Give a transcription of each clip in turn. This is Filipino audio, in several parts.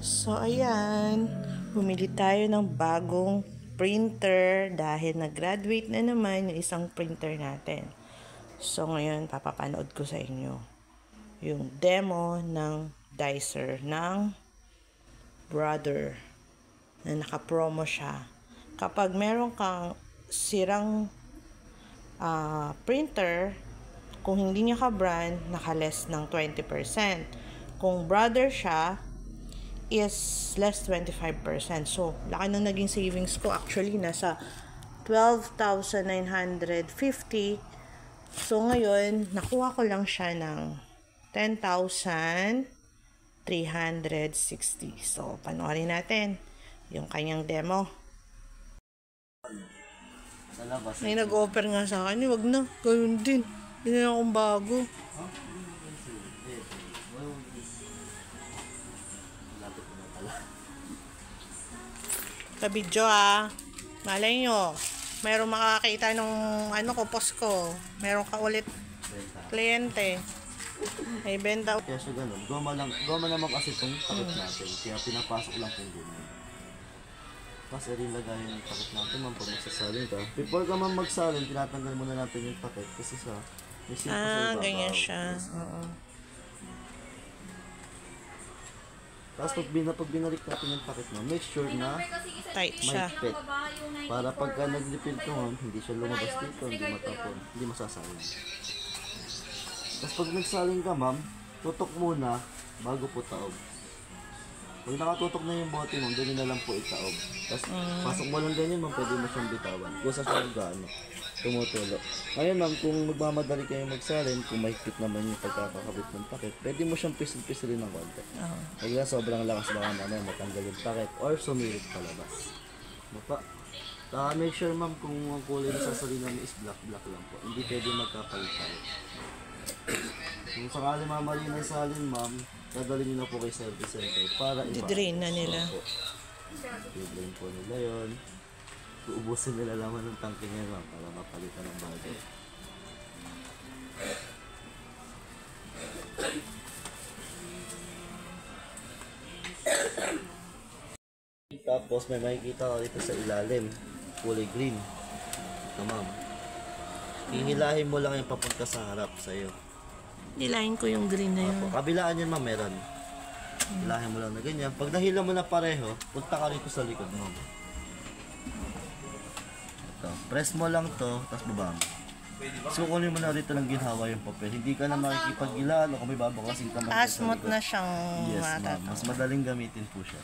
So, ayan. Bumili tayo ng bagong printer dahil nag-graduate na naman yung isang printer natin. So, ngayon, papapanood ko sa inyo yung demo ng dicer ng Brother na naka-promo siya. Kapag meron kang sirang printer, kung hindi niya ka-brand, naka-less ng 20%. Kung Brother siya, is less 25%. So, laki ng naging savings ko. Actually, nasa 12,950. So, ngayon, nakuha ko lang siya ng 10,360. So, panoorin natin yung kanyang demo. May nag-offer nga sa akin, wag na, gawin din. Hindi na akong bago. Ka-video malay nyo, mayroong makakita ng post ko, mayroong ka ulit kliyente, may benta. Kaya siya ganun, goma naman kasi itong takot natin, kaya pinapasok lang kung gano'n. Kasi rin lagay yung takot natin man pag magsasalin ka. Before ka man magsalin, tinatanggal muna natin yung takot kasi sa may silpa sa ibabaw. Ganyan siya. Oo. Tapos pag binalik natin yung takip mo, make sure na Tight siya. mahigpit. Para pagka nag-refill to, hindi siya lumabas dito, hindi matapon, hindi masasalin. Tapos pag nagsalin ka, ma'am, tutok muna bago po taob. Pag nakatutok na yung bote mo, doon na lang po itaob. Tapos pasok mo lang ganyan, ma'am, pwede mo siyang bitawan. Kung sa siyang gaano, tumutulo. Ngayon, ma'am, kung magmamadali kayo magsalin, kung mahigpit naman yung pagkakakabit ng takip, pwede mo siyang pisil-pisilin ng konti. Pag sobrang lakas baka matanggal yung takip or sumirit palabas. Mapa. Make sure, ma'am, kung ang kulay na sasalinan mo is black lang po. Hindi pwede magkapalit-palit. Kung sakali mamali ng salin, ma'am, dadalhin nyo na po kay service center para i-drain na nila. I-drain po nila yun. Uubusin nila laman ng tangke niya, ma'am, para mapalitan ng bago. Tapos may makikita ka dito sa ilalim, kulay green. Ito, ma'am. Hihilahin mo lang yung papunta sa harap sa'yo. Hilahin ko yung green na yun. Kabilaan yan, ma'am, meron. Hilahin mo lang na ganyan. Pag nahila mo na pareho, punta ka rito sa likod mo. Ito. Press mo lang to, tapos baba mo. So, kunin mo na rito ng ginhawa yung papel. Hindi ka na makikipag-gilaan o kung may babakasin ka man. Smooth na siyang yes, ma'am. Mas madaling gamitin po siya.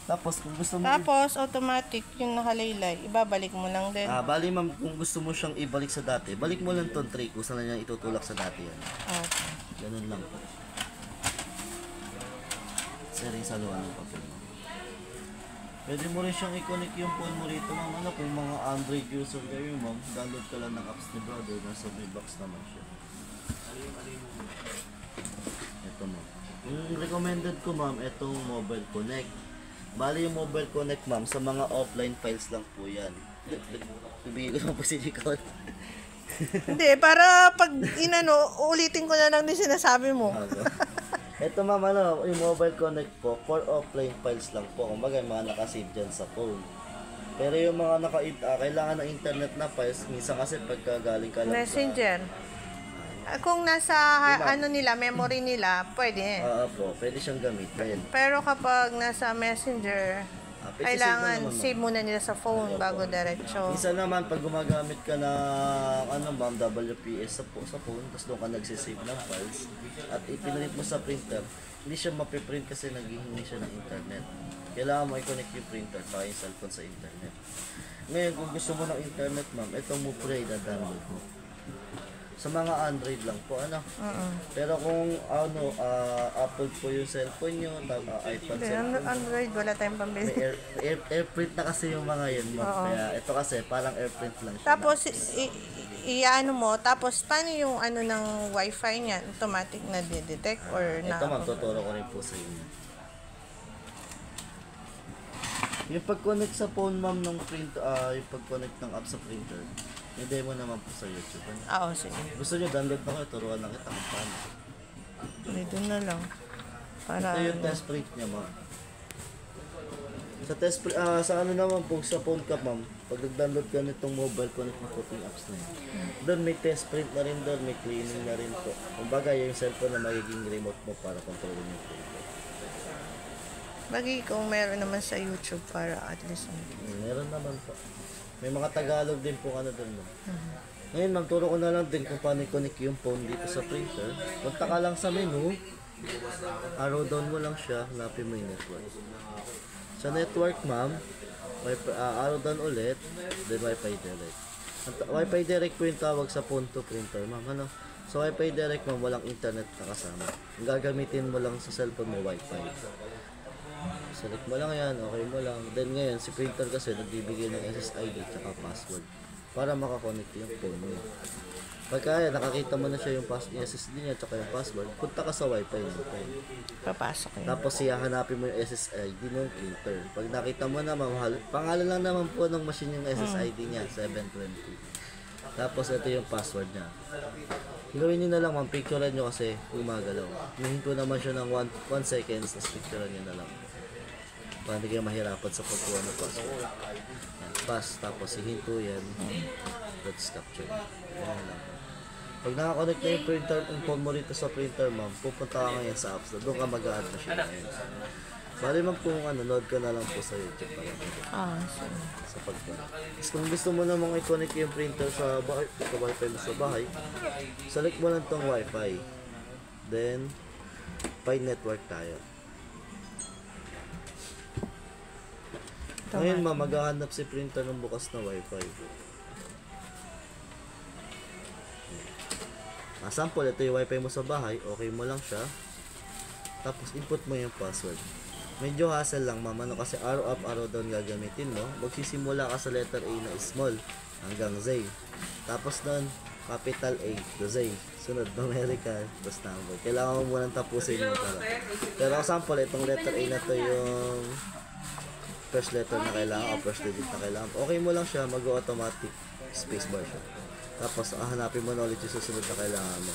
Tapos, kung gusto mo... Tapos, automatic yung nakalaylay. Ibabalik mo lang din. Bali, ma'am, kung gusto mo siyang ibalik sa dati, balik mo lang itong tray kung saan na niya itutulak sa dati yan. Okay. Ganun lang po. Sering saluan ng papel mo. Pwede mo rin siyang i-connect yung phone mo rito, ma'am. Kung mga Android user kayo, ma'am, download ka lang ng apps ni Brother. Nasa may box naman siya. Ito, ma'am. Yung recommended ko, ma'am, itong Mobile Connect. Bali yung Mobile Connect, ma'am, sa mga offline files lang po yan. Ibigay ko naman po si Jikon. Hindi, para pag ulitin ko na lang din sinasabi mo. Ito, ma'am, yung Mobile Connect po, for offline files lang po. Kumbaga, mga nakasave dyan sa phone. Pero yung mga kailangan ng internet na files, minsan kasi pagka galing ka lang Messenger. Kung nasa nila, memory nila, pwede. po, pwede siyang gamitin. Pero kapag nasa Messenger, kailangan save muna nila sa phone bago diretso. Minsan naman, pag gumagamit ka ng ma'am, WPS sa phone, tapos doon ka nagsisave ng files, at ipinunit mo sa printer, hindi siya mapiprint kasi naghihingi siya ng internet. Kailangan mo i-connect yung printer sa yung cellphone sa internet. Ngayon, kung gusto mo ng internet, ma'am, itong Mupre, download mo. Sa mga Android lang po, Pero kung Apple po yung cellphone nyo, iPad cellphone. Android, wala tayong pambili. Airprint na kasi yung mga yun, ma'am. Kaya ito kasi parang airprint lang siya. Tapos tapos paano yung ng wifi niya? Automatic na detect or na? Ito, ma'am, tuturo ko rin po sa inyo. Yung pag-connect sa phone, ma'am, ng yung pag-connect ng app sa printer, may demo naman po sa YouTube. Oo, sige. Gusto nyo, download na kayo, turuan lang kita kung paano. Dito na lang. Para Ito yung test print niya, ma'am. Sa test print, sa ano naman po, sa phone ka, ma'am, pag nag-download ka nitong mobile connect na cooking apps na yun, doon may test print na rin doon, may cleaning na rin po. Kumbaga, yung cellphone na magiging remote mo para kontrolin yung printer. Lagi kung meron naman sa YouTube para at least. Meron naman po. May mga Tagalog din po ano doon, ma'am. Ngayon, ma'am, turo ko na lang din kung paano i-connect yung phone dito sa printer. Punta ka lang sa menu, arrow down mo lang siya, hanapin mo yung network. Sa network, ma'am, arrow down ulit, then Wi-Fi direct. Wi-Fi direct po yung tawag sa phone to printer, ma'am. Ano? Sa Wi-Fi direct, ma'am, walang internet na kasama. Ang gagamitin mo lang sa cellphone mo, Wi-Fi. Select mo lang yan, okay mo lang. Then ngayon, si printer kasi nagbibigay ng SSID at password para makakonect yung phone mo. Pagka nakakita mo na siya yung SSD niya at yung password, punta ka sa Wi-Fi ng phone. Papasok yun. Tapos hanapin mo yung SSID ng printer. Pag nakita mo na, pangalan lang naman po ng machine yung SSID niya, 720. Tapos ito yung password niya. Gawin nyo na lang, ma'am, picturean nyo kasi gumagalaw. Hihinto naman siya ng 1 seconds, tapos picturean nyo na lang. Para hindi kayo mahirapan sa pagkuha ng password. Yan, pass, tapos hihinto yan. Let's capture. Yan lang. Pag nakakonect na yung printer, yung phone mo rito sa printer, ma'am, pupunta ka ngayon sa apps. Doon ka mag-add na siya ngayon. Bali, ma'am, kung load ka na lang po sa YouTube para Sige. sa pag-connect. Kung gusto mo namang i-connect yung printer sa bahay, sa Wi-Fi mo sa bahay, select mo lang tong Wi-Fi. Then, find network tayo. Ngayon, ma'am, maghahanap si printer ng bukas na Wi-Fi. Sample, ito yung Wi-Fi mo sa bahay, okay mo lang siya. Tapos input mo yung password. Medyo hassle lang, ma'am, ano, kasi arrow up, arrow down gagamitin mo. Magsisimula ka sa letter A na small hanggang Z. Tapos doon, capital A to Z. Sunod, numerical, tapos number. Kailangan mo munang tapusin mo talaga. Pero sample, itong letter A na to yung first letter na kailangan o first digit na kailangan. Okay mo lang siya, mag-automatic spacebar siya. Tapos hanapin mo na ulit yung susunod na kailangan mo.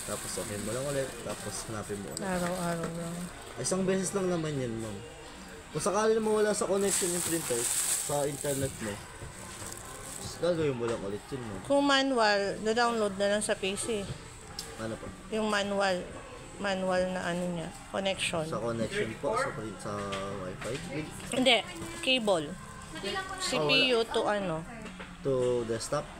Tapos okay mo lang ulit, tapos hanapin mo ulit. Araw-araw lang. Isang beses lang naman yun, ma'am. Kung sakali na mawala sa connection yung printer sa internet mo, gagawin mo lang ulit yun, ma'am. Kung manual, download na lang sa PC. Ano po? Yung manual na ano niya, connection. Sa connection po, sa Wi-Fi. Hindi, cable. CPU to ano. To desktop.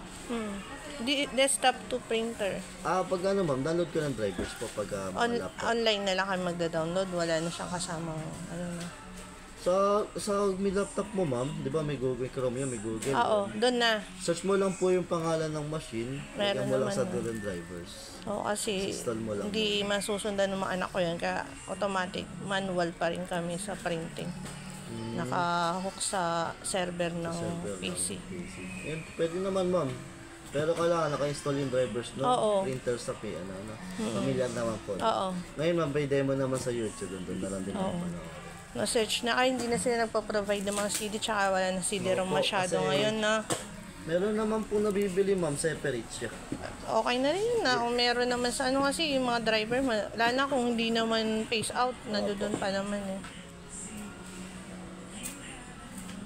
Desktop to printer. Pag ano, ma'am, download ko ng drivers po pag laptop. Online na lang kami magda-download. Wala na siyang kasamang ano na. Sa may laptop mo, ma'am, di ba may Google, may Chrome yun, may Google. Oo, doon na. Search mo lang po yung pangalan ng machine, lagyan mo lang naman sa doon drivers. Oo, kasi Install mo lang. hindi masusundan ng mga anak ko yan. Kaya automatic, manual pa rin kami sa printing. Nakahook sa server ng PC. Yan, pwede naman, ma'am. Pero kailangan naka-install yung drivers no? Oo. Printer sa Familiar naman po. Oo. Ngayon, ma'am, may demo naman sa YouTube. Doon na lang din ako panoorin. Na-search na. Ay, hindi na sila nagpa-provide ng mga CD. Tsaka wala na CD-ROM masyado kasi ngayon na. Meron naman po nabibili, ma'am, separate siya. Okay na rin yun na. Kung meron naman sa ano kasi yung mga driver, lalo na kung hindi naman face out, nandoon pa naman eh.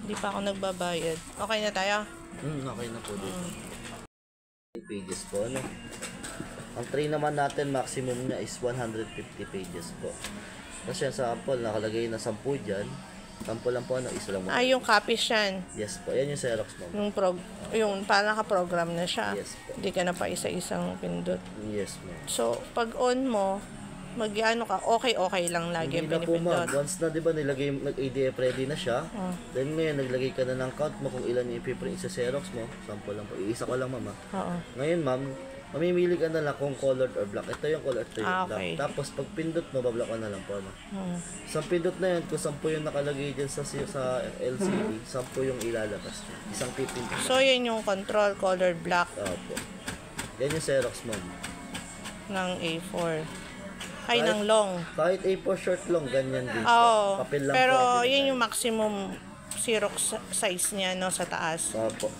Hindi pa ako nagbabayad. Okay na tayo? Okay na po dito. Pages po, ano? Ang tray naman natin, maximum niya is 150 pages po. Kasi sa sample, nakalagay na 10 dyan. Sample lang po, ano, isa lang mo. Yung copies yan. Yes po, yan yung Xerox, ma'am. Yung parang naka-program na siya. Yes po. Hindi ka na pa isa-isang pindot. Yes, ma'am. So, pag on mo, mag-ano ka, okay lang lagi ang Hindi na po, ma'am. pinipindot. Once na, di ba, nag-ADF ready na siya. Then ngayon, naglagay ka na ng count mo kung ilan yung ipiprint sa Xerox mo. Sample lang po. Iisa ko lang, ma'am. Oo. Ngayon, ma'am, mamimili ka na lang kung colored or black. Ito yung color, ito yung black. Okay. Tapos, pag pindot mo, bablock ka na lang po, no? Isang pindot na yan, kung 10 yung nakalagay dyan sa LCD, 10 yung ilalabas. Isang pipindot. So, yun yung control color black Opo. Yan yung Xerox, ma'am. ng A4. Ay, ng long. Kahit A4 short long, ganyan din. Oo. Papel lang Pero, po. yun yung maximum Xerox size niya, no, sa taas. Opo.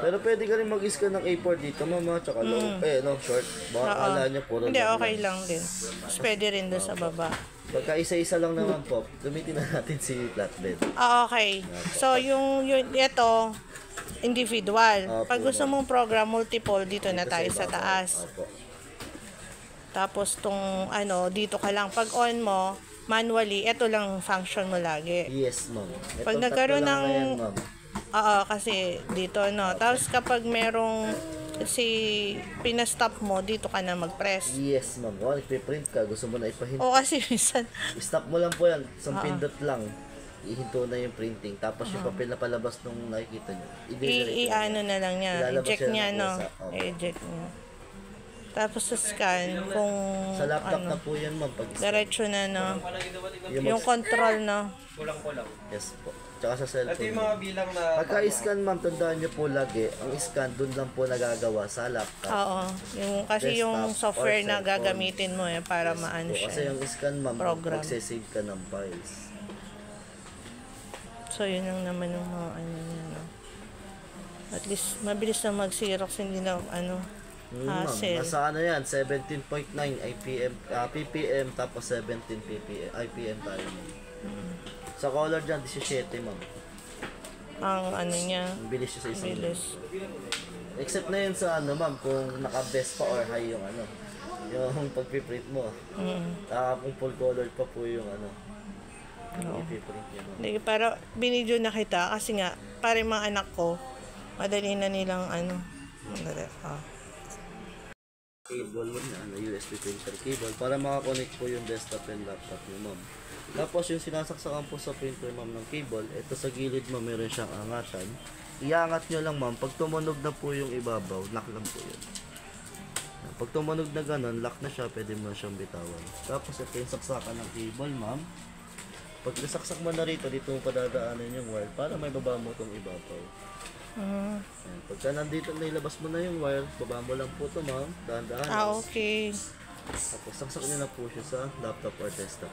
Pero pwede ka rin mag-scan ng A4 dito, mama, tsaka long, short. Baka Oo. akala niya puro Hindi, lang okay lang. lang din. Tapos pwede rin doon sa baba. Pagka isa-isa lang naman po, gamitin na natin si flatbed. Ah, okay. So, ito, individual. Opo, Pag gusto mong program multiple, dito na tayo sa ibabaw. taas. Opo. Tapos, dito ka lang. Pag on mo, manually, ito lang function mo lagi. Yes, ma'am. Pag Itong nagkaroon tatlo lang ng- na yan, ma'am. Oo, kasi dito, no. Tapos, kapag merong pinastop mo, dito ka na mag-press. Yes, ma'am. O, nagpiprint ka, gusto mo na ipahinto. O, kasi minsan, Stop mo lang po yan. Isang pindot lang. Ihinto na yung printing. Tapos yung papel na palabas nung nakikita nyo. i-ano na lang niya. Ilalabas Eject yan niya, ng no. kusa. Opo. Eject niya. Tapos sa scan, kung Sa laptop na po yan, ma'am. Pag diretso na, no. yung Yung control, no. Kulang-kulang. yes po. Tsaka sa Ito cellphone. yung mga bilang na... Pagka-scan, ma'am, tandaan nyo po lagi, ang scan dun lang po nagagawa sa laptop. Oo. Kasi yung Desktop software or na cellphone. gagamitin mo para maano Kasi siya. yung scan, ma'am, Program. magsasave ka ng files. So, yun lang naman yung mga niya, no. At least, mabilis na mag-Xerox, hindi na, Ma'am, hassle. nasa yan, 17.9 ppm, tapos 17 IPM tayo, ma'am. Sa color dyan, 17, ma'am. Ang niya, Ang bilis siya sa isang bilis. Except na yun sa ma'am, kung naka-best pa or high yung yung pag-print mo. Kung full color pa po yung ipiprint niya, ma'am. Hindi, para binidyo na kita kasi nga, para yung mga anak ko, madali na nilang Cable mo na, USB printer cable, para makakonect po yung desktop and laptop niyo, ma'am. Tapos yung sinasaksakan po sa printer, ma'am, ng cable, ito sa gilid, ma'am, meron siyang angatan. Iangat nyo lang, ma'am. Pag tumunog na po yung ibabaw, lock lang po yun. Pag tumunog na ganun, lock na siya, pwede mo na siyang bitawan. Tapos ito yung saksakan ng cable, ma'am. Pag nasaksak mo na rito, dito mo padadaanan yung wire para may baba mo itong ibabaw. Ayan. Pagka nandito na ilabas mo na yung wire, baba mo lang po ito, ma'am. Dahan-dahan. okay. Tapos saksak nyo na po siya sa laptop or desktop.